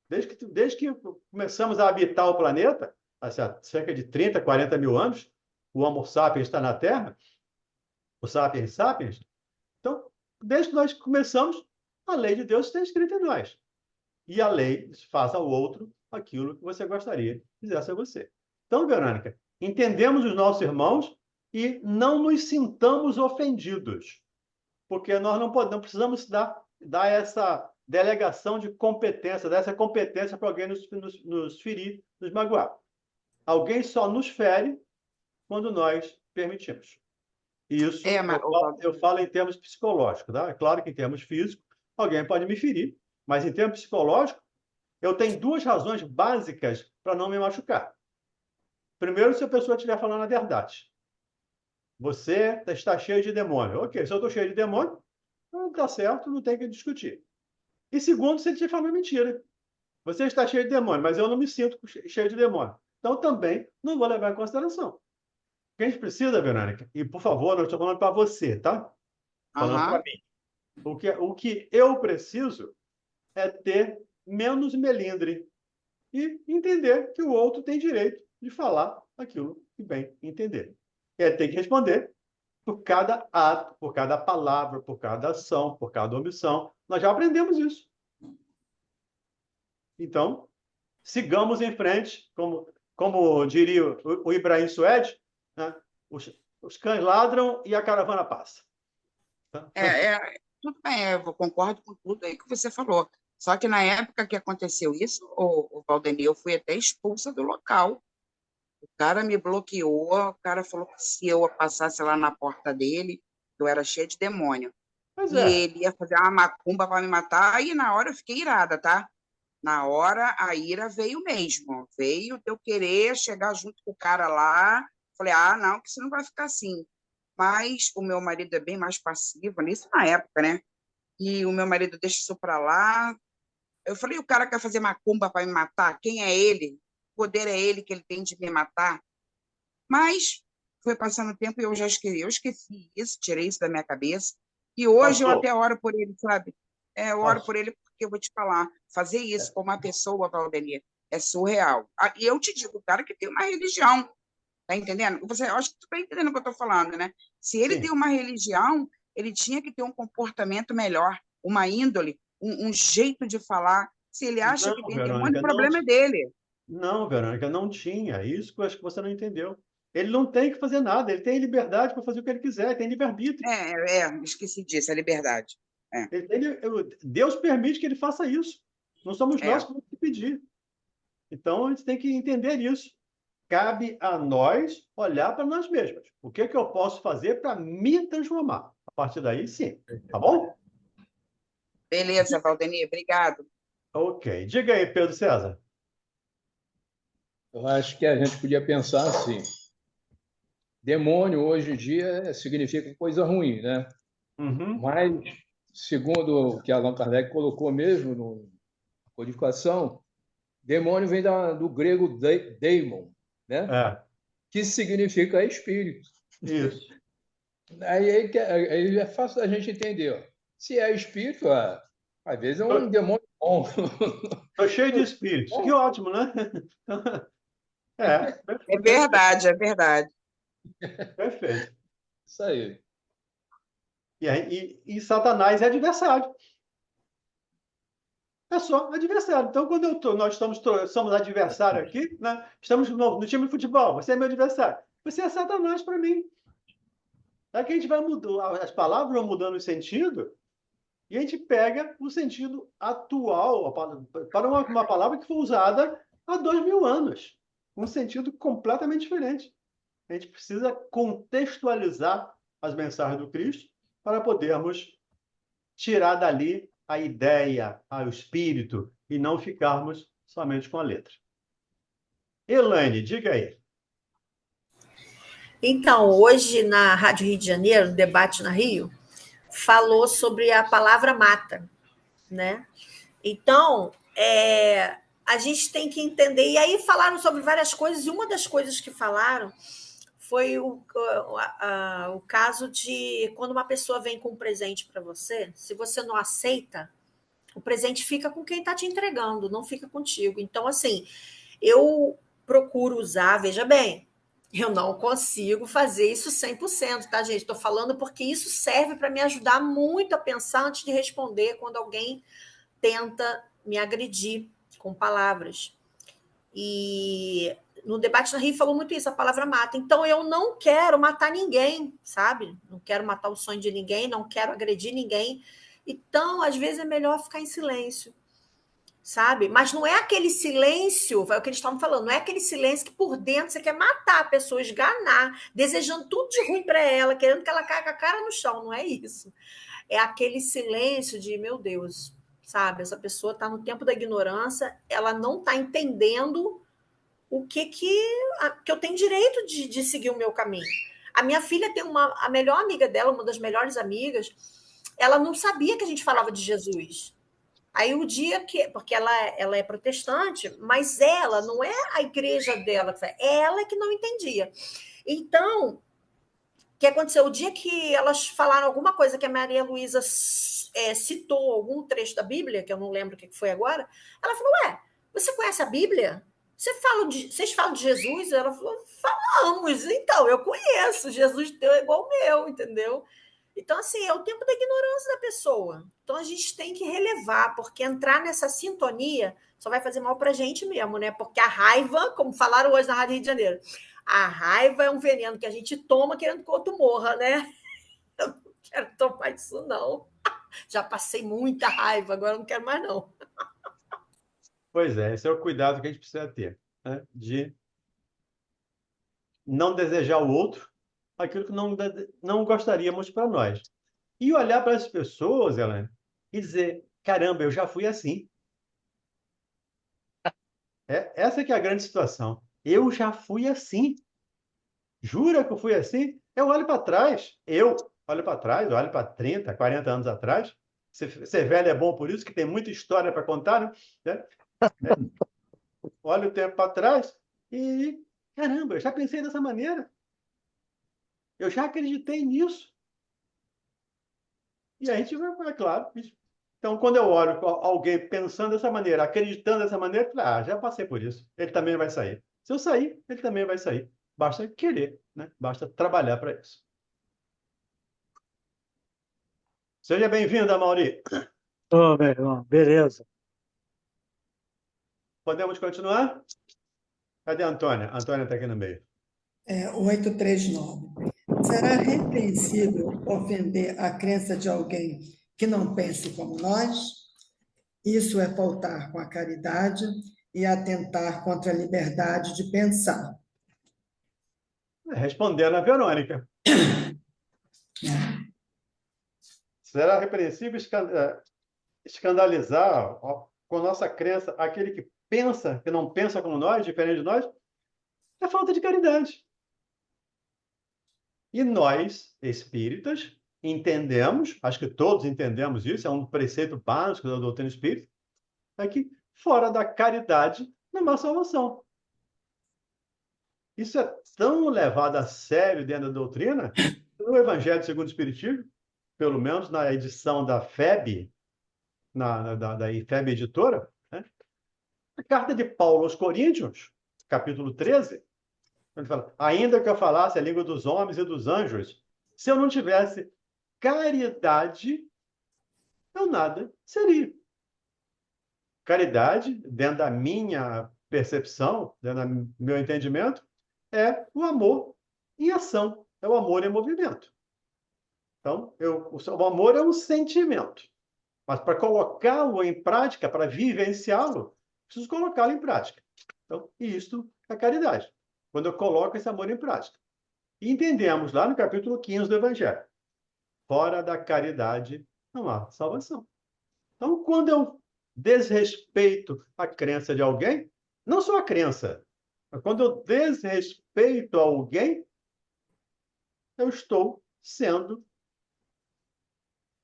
Desde que começamos a habitar o planeta, há cerca de 30, 40 mil anos, o Homo sapiens está na Terra, o sapiens sapiens. Então, desde que nós começamos, a lei de Deus está escrita em nós. e a lei faz ao outro aquilo que você gostaria que fizesse a você. Então, Verônica, entendemos os nossos irmãos e não nos sintamos ofendidos, porque nós não precisamos dar essa delegação de competência, dar essa competência para alguém nos ferir, nos magoar. Alguém só nos fere quando nós permitimos. Isso eu falo em termos psicológicos, tá? É claro que em termos físicos, alguém pode me ferir, mas em termos psicológicos, eu tenho duas razões básicas para não me machucar. Primeiro, se a pessoa estiver falando a verdade. Você está cheio de demônio. Ok, se eu estou cheio de demônio, não está certo, não tem que discutir. E segundo, se ele estiver falando mentira. Você está cheio de demônio, mas eu não me sinto cheio de demônio. Então, também não vou levar em consideração. O que a gente precisa, Verônica, e por favor, não estou falando para você, tá? Falando para mim. O que eu preciso é ter menos melindre e entender que o outro tem direito de falar aquilo que bem entender. E aí tem que responder por cada ato, por cada palavra, por cada ação, por cada omissão. Nós já aprendemos isso. Então, sigamos em frente, como diria o Ibrahim Suede, né? Os cães ladram e a caravana passa. Tudo bem, eu concordo com tudo aí que você falou. Só que na época que aconteceu isso, o Valdemir, eu fui até expulsa do local. O cara me bloqueou, o cara falou que se eu passasse lá na porta dele, eu era cheia de demônio. Pois E é. ele ia fazer uma macumba para me matar, e na hora eu fiquei irada, tá? Na hora a ira veio mesmo. Veio de eu querer chegar junto com o cara lá. Falei, não, que isso não vai ficar assim. Mas o meu marido é bem mais passivo, nisso na época, né? E o meu marido deixa isso para lá. Eu falei, o cara quer fazer macumba para me matar? Quem é ele? O poder é ele que ele tem de me matar? Mas foi passando o tempo e eu esqueci isso, tirei isso da minha cabeça. E hoje eu até oro por ele, sabe? Eu oro por ele porque eu vou te falar, fazer isso com uma pessoa, Valdemir, é surreal. E eu te digo, o cara que tem uma religião, tá entendendo? Eu acho que tu tá entendendo o que eu tô falando, né? Se ele tem uma religião, ele tinha que ter um comportamento melhor, uma índole, um jeito de falar. Se ele acha que tem demônio, o problema é dele. Não, Verônica, não tinha. Isso que eu acho que você não entendeu. Ele não tem que fazer nada, ele tem liberdade para fazer o que ele quiser, tem livre-arbítrio. Esqueci disso, é liberdade. Deus permite que ele faça isso. Não somos nós que vamos pedir. Então, a gente tem que entender isso. Cabe a nós olhar para nós mesmos. O que eu posso fazer para me transformar? A partir daí, sim. Tá bom? Beleza, Valdemir, obrigado. Ok. Diga aí, Pedro César. Eu acho que a gente podia pensar assim. Demônio, hoje em dia, significa coisa ruim, né? Mas, segundo o que Allan Kardec colocou mesmo na codificação, demônio vem do grego daimon, né? Que significa espírito. Isso. Aí é fácil da gente entender. Ó. Se é espírito, às vezes é um demônio bom. Estou cheio de espíritos. Que ótimo, né? É verdade, é verdade. Perfeito. Isso aí. E Satanás é adversário. É só adversário. Então, quando nós somos adversário aqui, né? Estamos no time de futebol, você é meu adversário. Você é Satanás para mim. É que a gente vai mudando, as palavras vão mudando o sentido, e a gente pega o sentido atual para uma palavra que foi usada há 2000 anos. Um sentido completamente diferente. A gente precisa contextualizar as mensagens do Cristo para podermos tirar dali a ideia, o espírito, e não ficarmos somente com a letra. Elaine, diga aí. Então, hoje na Rádio Rio de Janeiro, no debate na Rio, falou sobre a palavra mata, né? Então, a gente tem que entender, e aí falaram sobre várias coisas, e uma das coisas que falaram foi o caso de quando uma pessoa vem com um presente para você, se você não aceita, o presente fica com quem está te entregando, não fica contigo. Então, assim, eu procuro usar, veja bem, eu não consigo fazer isso 100%, tá, gente? Estou falando porque isso serve para me ajudar muito a pensar antes de responder quando alguém tenta me agredir com palavras. E no debate na Rio falou muito isso, a palavra mata. Então, eu não quero matar ninguém, sabe? Não quero matar o sonho de ninguém, não quero agredir ninguém. Então, às vezes, é melhor ficar em silêncio, sabe? Mas não é aquele silêncio, é o que eles estavam falando, não é aquele silêncio que por dentro você quer matar a pessoa, esganar, desejando tudo de ruim para ela, querendo que ela caia com a cara no chão, não é isso. É aquele silêncio de, meu Deus, sabe? Essa pessoa está no tempo da ignorância, ela não está entendendo o que eu tenho direito de seguir o meu caminho. A minha filha tem a melhor amiga dela, uma das melhores amigas, ela não sabia que a gente falava de Jesus. Aí o dia que... Porque ela é protestante, mas ela não é a igreja dela, é ela que não entendia. Então, o que aconteceu? O dia que elas falaram alguma coisa que a Maria Luísa citou, algum trecho da Bíblia, que eu não lembro o que foi agora, ela falou, você conhece a Bíblia? Vocês falam de Jesus? Ela falou, falamos. Então, eu conheço. Jesus teu é igual o meu, entendeu? Então, assim, é o tempo da ignorância da pessoa. Então, a gente tem que relevar, porque entrar nessa sintonia só vai fazer mal pra gente mesmo, né? Porque a raiva, como falaram hoje na Rádio Rio de Janeiro, a raiva é um veneno que a gente toma querendo que o outro morra, né? Eu não quero tomar isso, não. Já passei muita raiva, agora não quero mais, não. Pois é, esse é o cuidado que a gente precisa ter, né? De não desejar ao outro aquilo que não gostaríamos para nós. E olhar para as pessoas, Helene, e dizer, caramba, eu já fui assim. Essa que é a grande situação. Eu já fui assim. Jura que eu fui assim? Eu olho para trás. Eu olho para trás, eu olho para 30, 40 anos atrás. Ser velho é bom por isso, que tem muita história para contar, né? Olho o tempo para trás e, caramba, eu já pensei dessa maneira. Eu já acreditei nisso. E a gente vai, é claro. Então, quando eu olho alguém pensando dessa maneira, acreditando dessa maneira, eu falo, já passei por isso. Ele também vai sair. Se eu sair, ele também vai sair. Basta querer, né? Basta trabalhar para isso. Seja bem-vindo, Mauri. Ô, meu irmão, beleza. Podemos continuar? Cadê a Antônia? A Antônia está aqui no meio. 839. Será repreensível ofender a crença de alguém que não pense como nós? Isso é faltar com a caridade e atentar contra a liberdade de pensar. Respondendo a Verônica. Será repreensível escandalizar com nossa crença aquele que pensa, que não pensa como nós, diferente de nós? É falta de caridade. E nós, espíritas, entendemos, acho que todos entendemos isso, é um preceito básico da doutrina espírita, é que fora da caridade não há salvação. Isso é tão levado a sério dentro da doutrina, no Evangelho segundo o Espiritismo, pelo menos na edição da FEB, da IFEB Editora, né? A carta de Paulo aos Coríntios, capítulo 13, ele fala, ainda que eu falasse a língua dos homens e dos anjos, se eu não tivesse caridade, eu nada seria. Caridade, dentro da minha percepção, dentro do meu entendimento, é o amor em ação, é o amor em movimento. Então, o amor é um sentimento, mas para colocá-lo em prática, para vivenciá-lo, preciso colocá-lo em prática. Então, isto é caridade, quando eu coloco esse amor em prática. E entendemos lá no capítulo 15 do Evangelho, fora da caridade não há salvação. Então, quando eu desrespeito a crença de alguém, não só a crença, mas quando eu desrespeito alguém, eu estou sendo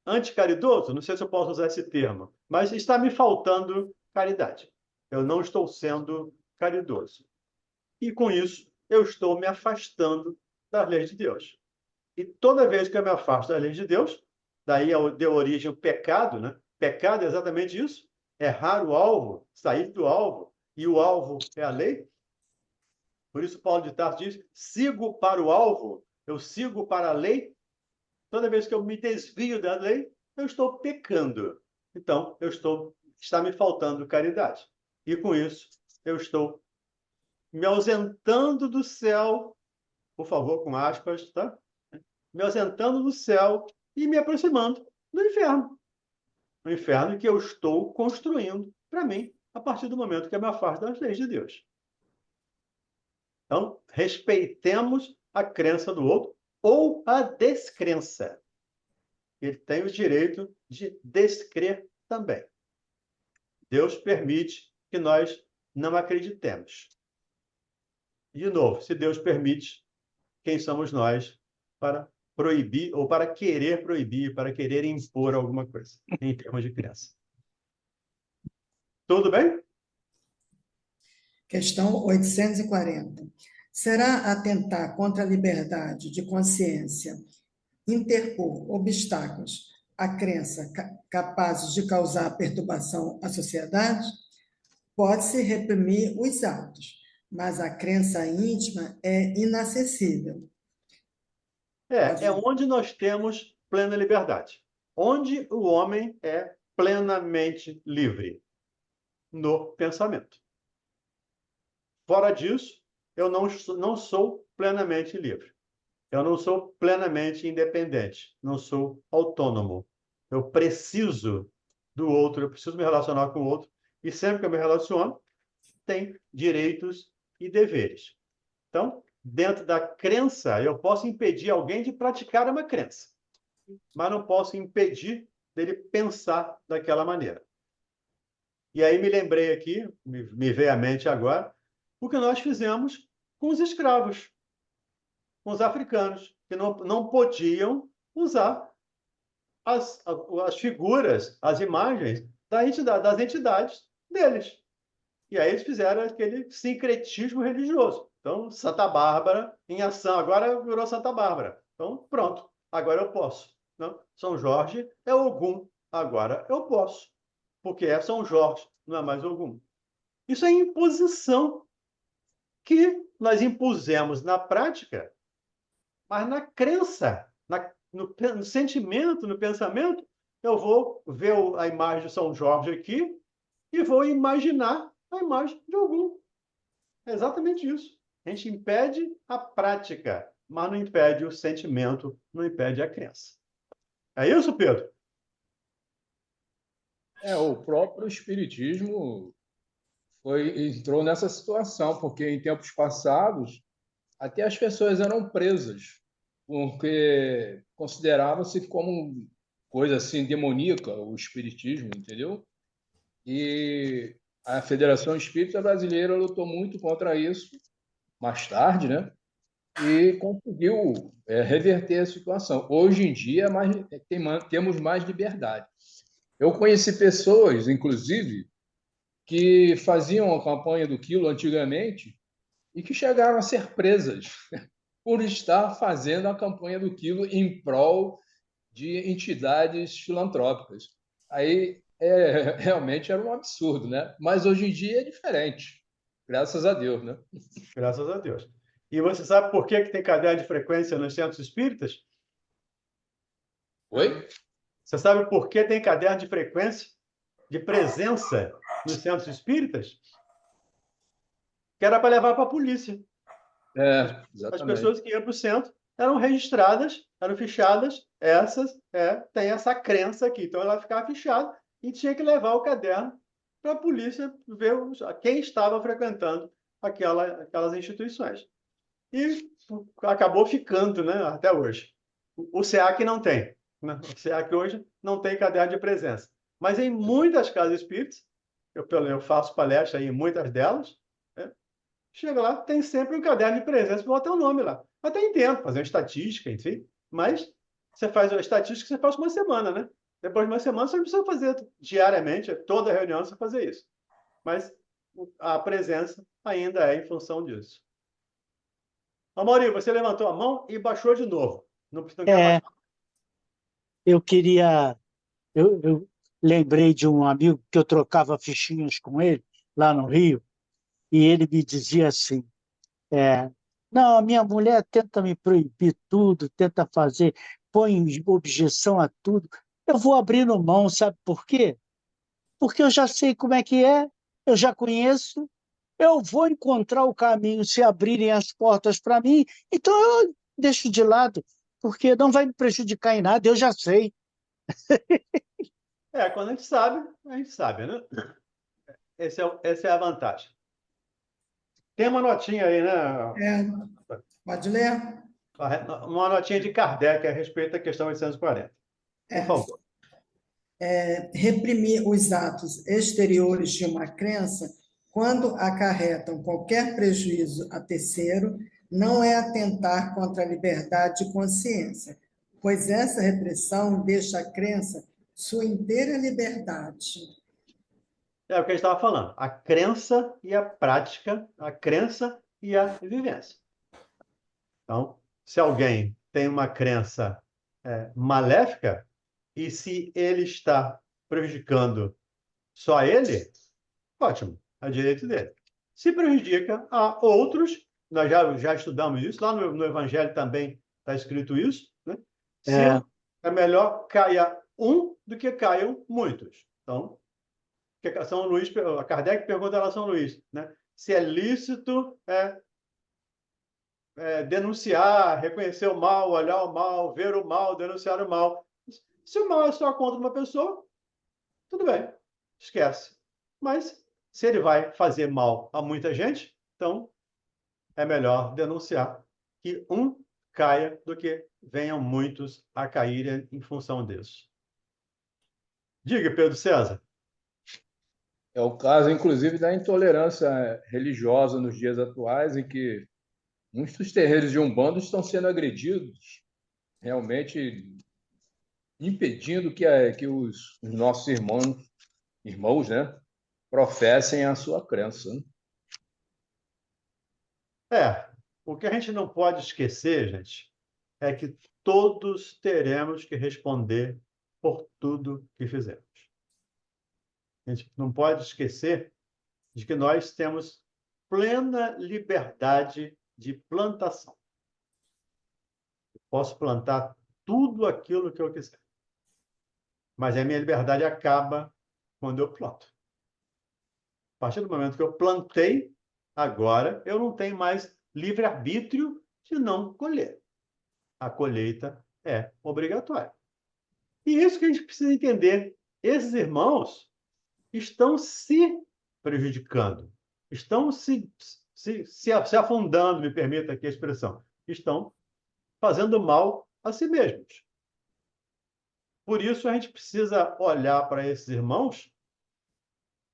anticaridoso, não sei se eu posso usar esse termo, mas está me faltando caridade. Eu não estou sendo caridoso. E com isso, eu estou me afastando das leis de Deus. E toda vez que eu me afasto das leis de Deus, daí deu origem ao pecado, né? Pecado é exatamente isso. Errar o alvo, sair do alvo, e o alvo é a lei. Por isso Paulo de Tarso diz, sigo para o alvo, eu sigo para a lei. Toda vez que eu me desvio da lei, eu estou pecando. Então, eu estou está me faltando caridade. E com isso, eu estou me ausentando do céu, por favor, com aspas, tá? Me ausentando do céu e me aproximando do inferno. O inferno que eu estou construindo para mim, a partir do momento que eu me afasto das leis de Deus. Então, respeitemos a crença do outro ou a descrença. Ele tem o direito de descrer também. Deus permite que nós não acreditemos. De novo, se Deus permite, quem somos nós para proibir ou para querer impor alguma coisa em termos de crença? Tudo bem? Questão 840. Será atentar contra a liberdade de consciência interpor obstáculos à crença capazes de causar perturbação à sociedade? Pode-se reprimir os atos, mas a crença íntima é inacessível. É onde nós temos plena liberdade. Onde o homem é plenamente livre. No pensamento. Fora disso, eu não sou plenamente livre. Eu não sou plenamente independente. Não sou autônomo. Eu preciso do outro, eu preciso me relacionar com o outro. E sempre que eu me relaciono, tem direitos e deveres. Então, dentro da crença, eu posso impedir alguém de praticar uma crença. Mas não posso impedir dele pensar daquela maneira. E aí me lembrei aqui, me veio à mente agora, o que nós fizemos com os escravos, com os africanos, que não podiam usar as figuras, as imagens das entidades deles. E aí eles fizeram aquele sincretismo religioso. Então, Santa Bárbara em ação, agora virou Santa Bárbara. Então, pronto, agora eu posso. Não? São Jorge é Ogum, agora eu posso. Porque é São Jorge, não é mais Ogum. Isso é imposição que nós impusemos na prática, mas na crença, no sentimento, no pensamento, eu vou ver a imagem de São Jorge aqui e vou imaginar a imagem de Ogum. É exatamente isso. A gente impede a prática, mas não impede o sentimento, não impede a crença. É isso, Pedro? O próprio Espiritismo entrou nessa situação, porque em tempos passados até as pessoas eram presas, porque considerava-se como coisa assim demoníaca o Espiritismo, entendeu? E a Federação Espírita Brasileira lutou muito contra isso, mais tarde, né? E conseguiu reverter a situação. Hoje em dia temos mais liberdade. Eu conheci pessoas, inclusive, que faziam a campanha do quilo antigamente e que chegaram a ser presas por estar fazendo a campanha do quilo em prol de entidades filantrópicas. Aí realmente era um absurdo, né? Mas hoje em dia é diferente, graças a Deus, né? Graças a Deus. E você sabe por que tem caderno de frequência nos centros espíritas? Oi? Você sabe por que tem caderno de frequência, de presença nos centros espíritas? Que era para levar para a polícia. Exatamente. As pessoas que iam para o centro eram registradas, eram fichadas, tem essa crença aqui. Então, ela ficava fichada e tinha que levar o caderno para a polícia ver quem estava frequentando aquelas instituições. E acabou ficando, né, até hoje. O SEAC não tem. Né? O SEAC hoje não tem caderno de presença. Mas em muitas casas espíritas, eu faço palestra em muitas delas, né? Chega lá, tem sempre um caderno de presença, bota o nome lá. Mas tem tempo, fazer uma estatística, enfim. Mas você faz a estatística, você faz uma semana, né? Depois de uma semana, você não precisa fazer diariamente, toda reunião você fazer isso. Mas a presença ainda é em função disso. Amaury, você levantou a mão e baixou de novo. Não quer mais. Eu queria... Eu lembrei de um amigo que eu trocava fichinhas com ele, lá no Rio, e ele me dizia assim, não, a minha mulher tenta me proibir tudo, tenta fazer, põe objeção a tudo. Eu vou abrindo mão, sabe por quê? porque eu já sei como é que é, eu já conheço, eu vou encontrar o caminho se abrirem as portas para mim, então eu deixo de lado, porque não vai me prejudicar em nada, eu já sei. Quando a gente sabe, né? Essa é a vantagem. Tem uma notinha aí, né? Pode ler? Uma notinha de Kardec a respeito da questão 840. Por favor. Reprimir os atos exteriores de uma crença, quando acarretam qualquer prejuízo a terceiro, não é atentar contra a liberdade de consciência, pois essa repressão deixa a crença sua inteira liberdade. É o que a gente estava falando. A crença e a prática, a crença e a vivência. Então, se alguém tem uma crença maléfica, e se ele está prejudicando só ele, ótimo, é direito dele. Se prejudica a outros, nós já estudamos isso, lá no Evangelho também está escrito isso, né? É melhor caia um do que caiam muitos. Então, São Luís, a Kardec pergunta a São Luís, né? Se é lícito denunciar, reconhecer o mal, olhar o mal, ver o mal, denunciar o mal. Se o mal é só contra uma pessoa, tudo bem, esquece. Mas se ele vai fazer mal a muita gente, então é melhor denunciar que um caia do que venham muitos a caírem em função disso. Diga, Pedro César. É o caso, inclusive, da intolerância religiosa nos dias atuais, em que muitos terreiros de Umbanda estão sendo agredidos, realmente impedindo que os nossos irmãos, né, professem a sua crença. O que a gente não pode esquecer, gente, é que todos teremos que responder por tudo que fizemos. A gente não pode esquecer de que nós temos plena liberdade de plantação. Eu posso plantar tudo aquilo que eu quiser. Mas a minha liberdade acaba quando eu planto. A partir do momento que eu plantei, agora eu não tenho mais livre-arbítrio de não colher. A colheita é obrigatória. E isso que a gente precisa entender. Esses irmãos estão se prejudicando, estão se afundando, me permita aqui a expressão, estão fazendo mal a si mesmos. Por isso, a gente precisa olhar para esses irmãos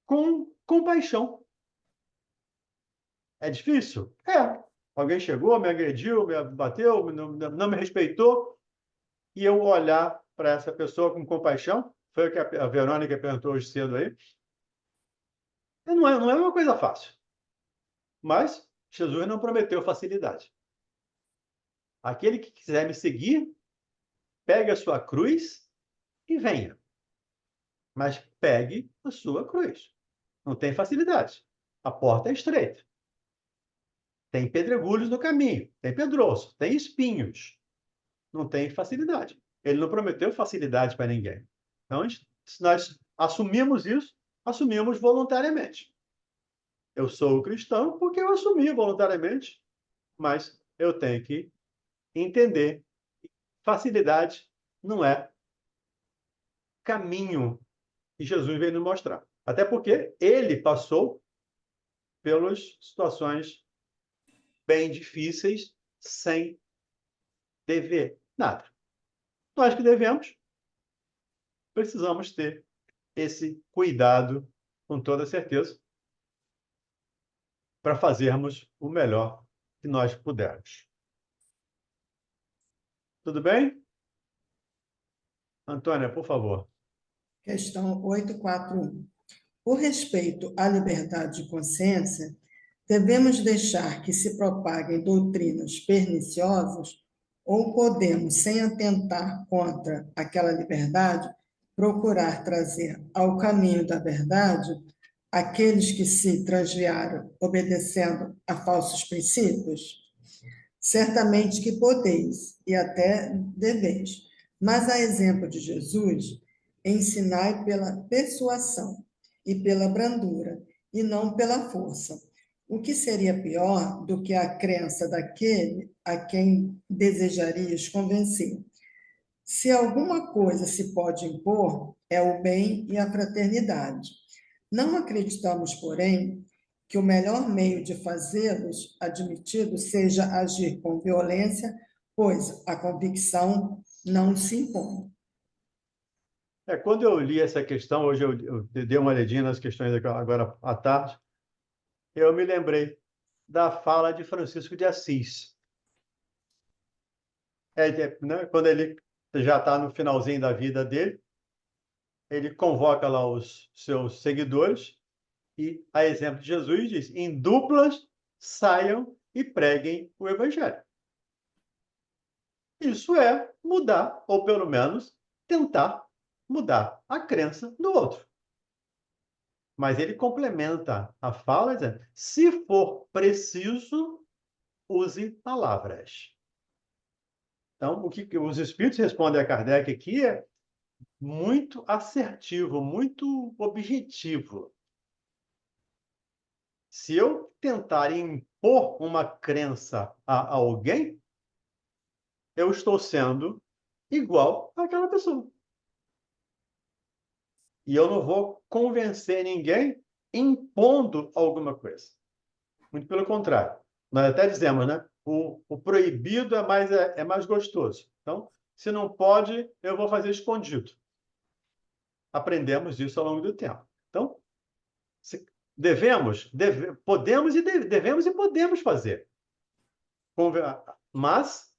com compaixão. É difícil? Alguém chegou, me agrediu, me bateu, não me respeitou, e eu olhar para essa pessoa com compaixão, foi o que a Verônica perguntou hoje cedo aí. Não é uma coisa fácil. Mas Jesus não prometeu facilidade. Aquele que quiser me seguir, pegue a sua cruz e venha. Mas pegue a sua cruz. Não tem facilidade. A porta é estreita. Tem pedregulhos no caminho, tem pedroço, tem espinhos. Não tem facilidade. Ele não prometeu facilidade para ninguém. Então, se nós assumimos isso, assumimos voluntariamente. Eu sou cristão porque eu assumi voluntariamente, mas eu tenho que entender que facilidade não é caminho que Jesus veio nos mostrar. Até porque ele passou pelas situações bem difíceis sem dever nada. Nós que devemos, precisamos ter esse cuidado com toda certeza para fazermos o melhor que nós pudermos. Tudo bem? Antônia, por favor. Questão 841. Por respeito à liberdade de consciência, devemos deixar que se propaguem doutrinas perniciosas ou podemos, sem atentar contra aquela liberdade, procurar trazer ao caminho da verdade aqueles que se transviaram obedecendo a falsos princípios? Certamente que podeis, e até deveis, mas a exemplo de Jesus, ensinai pela persuasão, e pela brandura, e não pela força. O que seria pior do que a crença daquele a quem desejarias convencer? Se alguma coisa se pode impor, é o bem e a fraternidade. Não acreditamos, porém, que o melhor meio de fazê-los admitidos seja agir com violência, pois a convicção não se impõe. Quando eu li essa questão, hoje eu dei uma olhadinha nas questões agora à tarde, eu me lembrei da fala de Francisco de Assis. Né, quando ele já está no finalzinho da vida dele, ele convoca lá os seus seguidores e, a exemplo de Jesus, diz: em duplas saiam e preguem o evangelho. Isso é mudar, ou pelo menos tentar mudar a crença do outro. Mas ele complementa a fala dizendo: se for preciso, use palavras. Então, o que os espíritos respondem a Kardec aqui é muito assertivo, muito objetivo. Se eu tentar impor uma crença a alguém, eu estou sendo igual àquela pessoa. E eu não vou convencer ninguém impondo alguma coisa. Muito pelo contrário. Nós até dizemos, né? O proibido é mais gostoso. Então, se não pode, eu vou fazer escondido. Aprendemos isso ao longo do tempo. Então, podemos e podemos fazer. Mas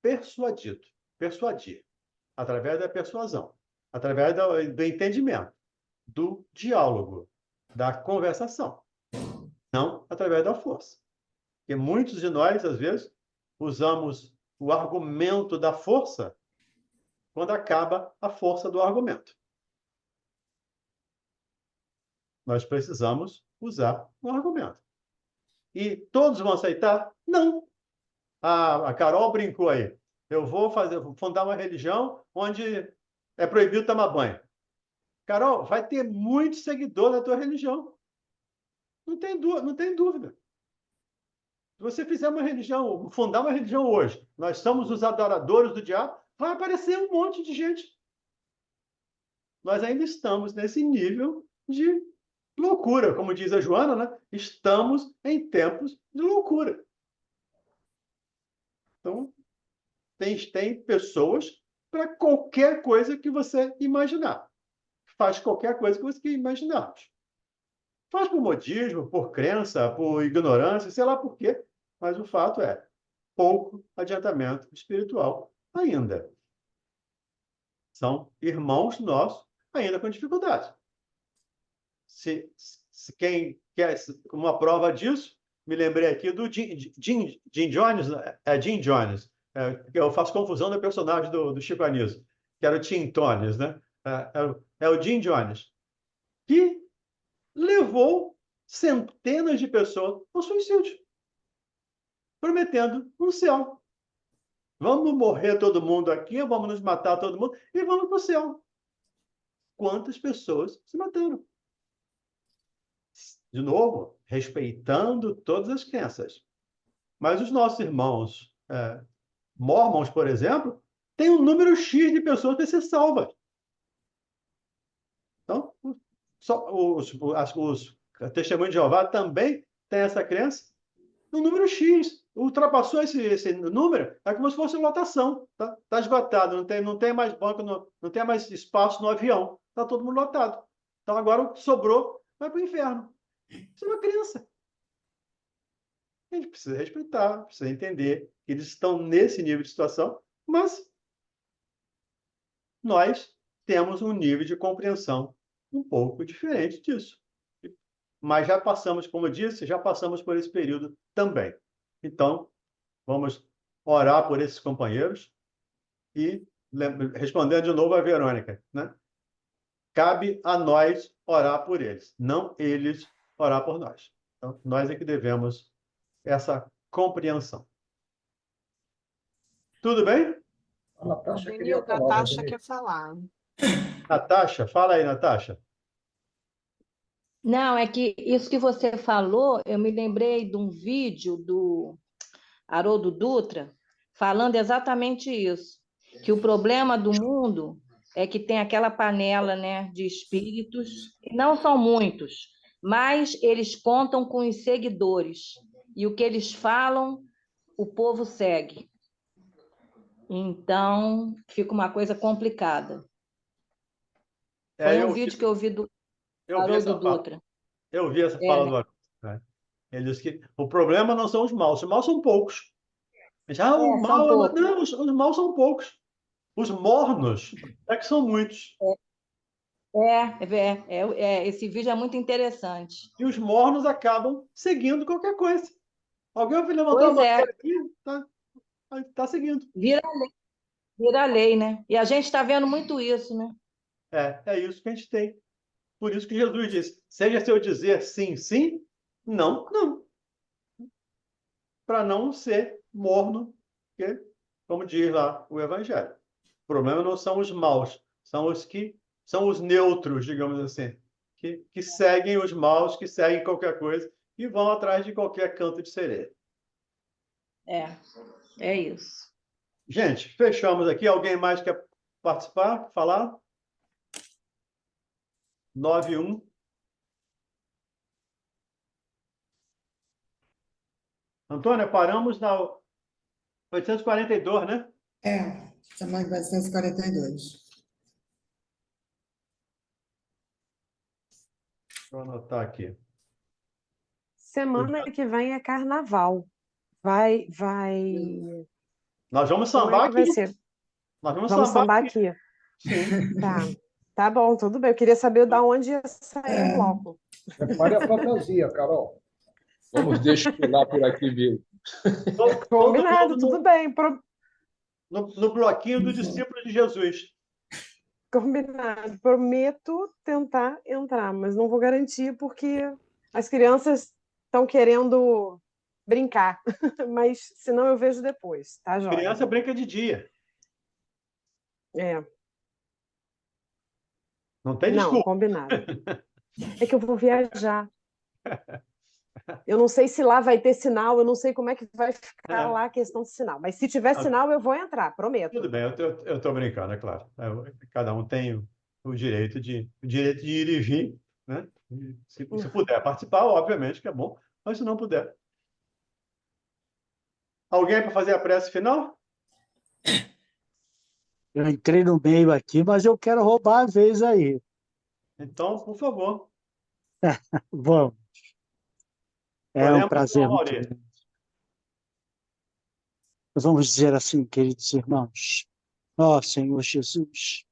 persuadir, através da persuasão, através do entendimento, do diálogo, da conversação, não através da força. Porque muitos de nós, às vezes, usamos o argumento da força quando acaba a força do argumento. Nós precisamos usar o argumento. E todos vão aceitar? Não. A Carol brincou aí. Eu vou fundar uma religião onde é proibido tomar banho. Carol, vai ter muito seguidor na tua religião. Não tem dúvida. Se você fizer uma religião, fundar uma religião hoje, nós somos os adoradores do diabo, vai aparecer um monte de gente. Nós ainda estamos nesse nível de loucura, como diz a Joana, né? Estamos em tempos de loucura. Então, tem pessoas para qualquer coisa que você imaginar. Faz qualquer coisa que você imaginar. Faz por modismo, por crença, por ignorância, sei lá por quê. Mas o fato é, pouco adiantamento espiritual ainda. São irmãos nossos ainda com dificuldade. Se quem quer uma prova disso, me lembrei aqui do Jim Jones, Jim Jones, eu faço confusão no personagem do Chico Anísio, que era o Tim Tones, né? É o Jim Jones, que levou centenas de pessoas ao suicídio, prometendo um céu. Vamos morrer todo mundo aqui, vamos nos matar todo mundo e vamos para o céu. Quantas pessoas se mataram? De novo, respeitando todas as crenças. Mas os nossos irmãos mormons, por exemplo, têm um número X de pessoas para ser salvas. Então, os testemunhos de Jeová também têm essa crença. Um número X. Ultrapassou esse número, é como se fosse lotação. Tá esgotado, não tem mais banco, não tem mais espaço no avião. Está todo mundo lotado. Então, agora o que sobrou vai para o inferno. Isso é uma crença. A gente precisa respeitar, precisa entender que eles estão nesse nível de situação, mas nós temos um nível de compreensão um pouco diferente disso. Mas já passamos, como eu disse, já passamos por esse período também. Então, vamos orar por esses companheiros e, respondendo de novo a Verônica, né? Cabe a nós orar por eles, não eles orar por nós. Então, nós é que devemos essa compreensão. Tudo bem? A Natasha Natasha quer falar. Natasha, fala aí, Natasha. Não, é que isso que você falou, eu me lembrei de um vídeo do Haroldo Dutra falando exatamente isso, que o problema do mundo é que tem aquela panela, né, de espíritos, e não são muitos, mas eles contam com os seguidores, e o que eles falam, o povo segue. Então, fica uma coisa complicada. Foi um vídeo que eu vi do Haroldo Dutra. Eu vi essa fala né? do Haroldo. Né? Ele disse que o problema não são os maus são poucos. Já o São mal, poucos. não, os maus são poucos. Os mornos é que são muitos. Esse vídeo é muito interessante. E os mornos acabam seguindo qualquer coisa. Alguém vai levantar Pois uma é. bandeira aqui, tá seguindo. Vira lei, né? E a gente está vendo muito isso, né? É isso que a gente tem. Por isso que Jesus disse: seja seu dizer sim, sim, não, não. Para não ser morno, porque, como diz lá o Evangelho, o problema não são os maus, são os neutros, digamos assim, que seguem os maus, que seguem qualquer coisa e vão atrás de qualquer canto de sereia. É isso. Gente, fechamos aqui. Alguém mais quer participar, falar? 91. Antônia, paramos na 842, né? Estamos em 442. Vou anotar aqui. Semana que vem é carnaval. Vai. Nós vamos Como sambar é que vai aqui. ser? Nós vamos sambar aqui. aqui. Sim. Tá bom, tudo bem. Eu queria saber de onde ia sair o bloco. Prepare a fantasia, Carol. Vamos desfilar por aqui mesmo. Combinado, tudo bem. No bloquinho do discípulo de Jesus. Combinado. Prometo tentar entrar, mas não vou garantir porque as crianças estão querendo brincar. Mas senão eu vejo depois, tá, Jóia? Criança brinca de dia. Não tem desculpa. Não, combinado. É que eu vou viajar. Eu não sei se lá vai ter sinal, eu não sei como é que vai ficar lá a questão de sinal. Mas se tiver sinal, eu vou entrar, prometo. Tudo bem, eu estou brincando, é claro. Cada um tem o direito de ir e vir, né? Se puder participar, obviamente que é bom, mas se não puder. Alguém para fazer a prece final? Eu entrei no meio aqui, mas eu quero roubar a vez aí. Então, por favor. Vamos. É um prazer muito grande. Vamos dizer assim, queridos irmãos. Ó Senhor Jesus,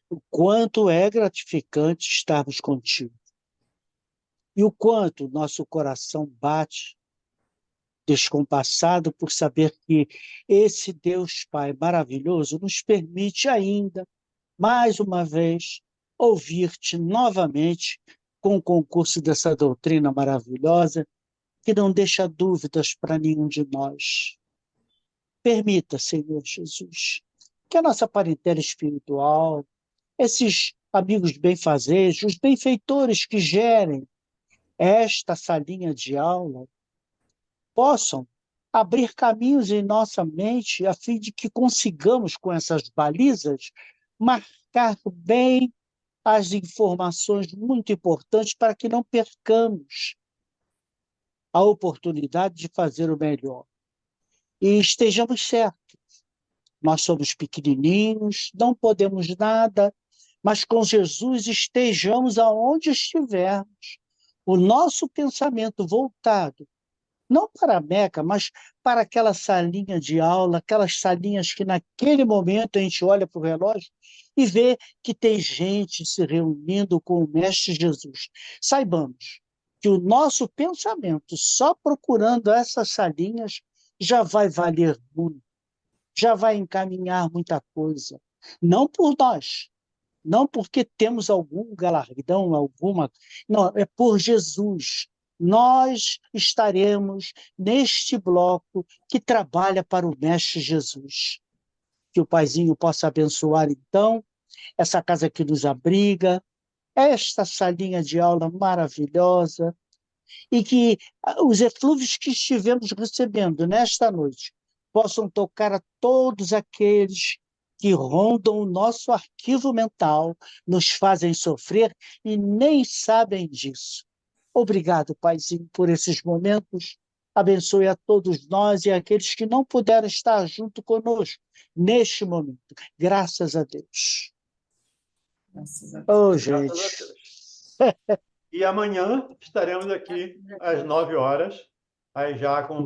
o quanto é gratificante estarmos contigo. E o quanto nosso coração bate descompassado por saber que esse Deus Pai maravilhoso nos permite ainda, mais uma vez, ouvir-te novamente com o concurso dessa doutrina maravilhosa que não deixa dúvidas para nenhum de nós. Permita, Senhor Jesus, que a nossa parentela espiritual, esses amigos benfazejos, os benfeitores que gerem esta salinha de aula, possam abrir caminhos em nossa mente a fim de que consigamos, com essas balizas, marcar bem as informações muito importantes para que não percamos a oportunidade de fazer o melhor. E estejamos certos. Nós somos pequenininhos, não podemos nada, mas com Jesus estejamos aonde estivermos. O nosso pensamento voltado não para a Meca, mas para aquela salinha de aula, aquelas salinhas que naquele momento a gente olha para o relógio e vê que tem gente se reunindo com o Mestre Jesus. Saibamos que o nosso pensamento, só procurando essas salinhas, já vai valer muito, já vai encaminhar muita coisa. Não por nós, não porque temos algum galardão, não, é por Jesus. Nós estaremos neste bloco que trabalha para o Mestre Jesus. Que o Paizinho possa abençoar, então, essa casa que nos abriga, esta salinha de aula maravilhosa e que os eflúvios que estivemos recebendo nesta noite possam tocar a todos aqueles que rondam o nosso arquivo mental, nos fazem sofrer e nem sabem disso. Obrigado, Paizinho, por esses momentos. Abençoe a todos nós e aqueles que não puderam estar junto conosco neste momento. Graças a Deus. Graças a Deus. Oh, Graças a gente. Deus. E amanhã estaremos aqui às 9 horas, aí já com